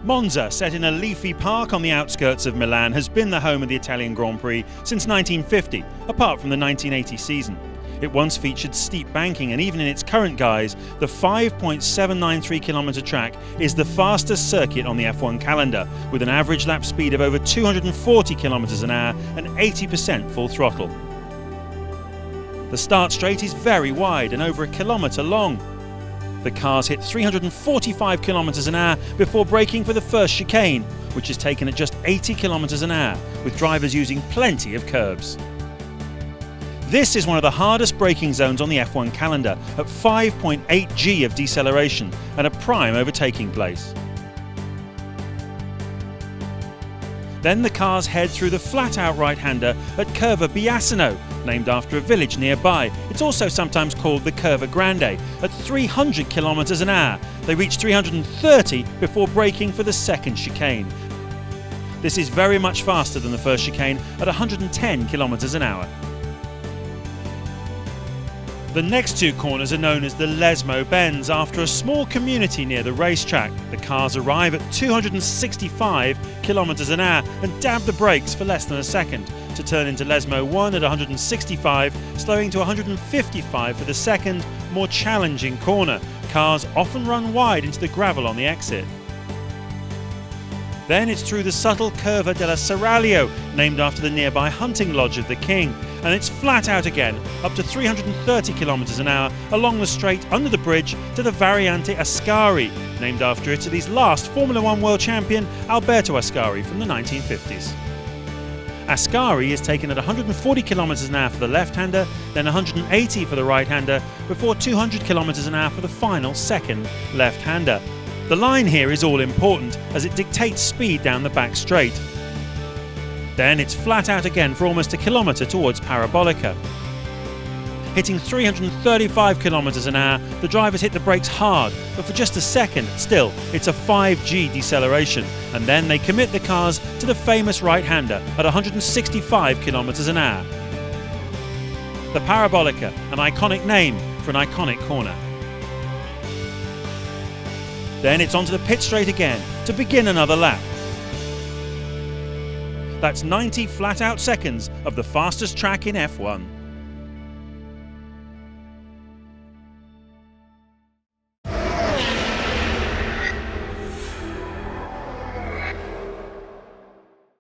Monza, set in a leafy park on the outskirts of Milan, has been the home of the Italian Grand Prix since 1950, apart from the 1980 season. It once featured steep banking, and even in its current guise, the 5.793 kilometre track is the fastest circuit on the F1 calendar, with an average lap speed of over 240 kilometres an hour and 80% full throttle. The start straight is very wide and over a kilometre long. The cars hit 345 kilometres an hour before braking for the first chicane, which is taken at just 80 kilometres an hour, with drivers using plenty of curbs. This is one of the hardest braking zones on the F1 calendar, at 5.8 G of deceleration and a prime overtaking place. Then the cars head through the flat-out right-hander at Curva Biasino, named after a village nearby. It's also sometimes called the Curva Grande, at 300 kilometres an hour. They reach 330 before braking for the second chicane. This is very much faster than the first chicane at 110 kilometres an hour. The next two corners are known as the Lesmo Bends, after a small community near the racetrack. The cars arrive at 265 kilometres an hour and dab the brakes for less than a second, to turn into Lesmo 1 at 165, slowing to 155 for the second, more challenging corner. Cars often run wide into the gravel on the exit. Then it's through the subtle Curva della Seraglio, named after the nearby hunting lodge of the king, and it's flat out again, up to 330 kilometres an hour along the straight under the bridge to the Variante Ascari, named after Italy's last Formula One world champion, Alberto Ascari, from the 1950s. Ascari is taken at 140 kilometres an hour for the left-hander, then 180 for the right-hander, before 200 kilometres an hour for the final second left-hander. The line here is all important, as it dictates speed down the back straight. Then it's flat out again for almost a kilometre towards Parabolica. Hitting 335 kilometres an hour, the drivers hit the brakes hard, but for just a second. Still, it's a 5G deceleration, and then they commit the cars to the famous right-hander at 165 kilometres an hour. The Parabolica, an iconic name for an iconic corner. Then it's onto the pit straight again to begin another lap. That's 90 flat-out seconds of the fastest track in F1.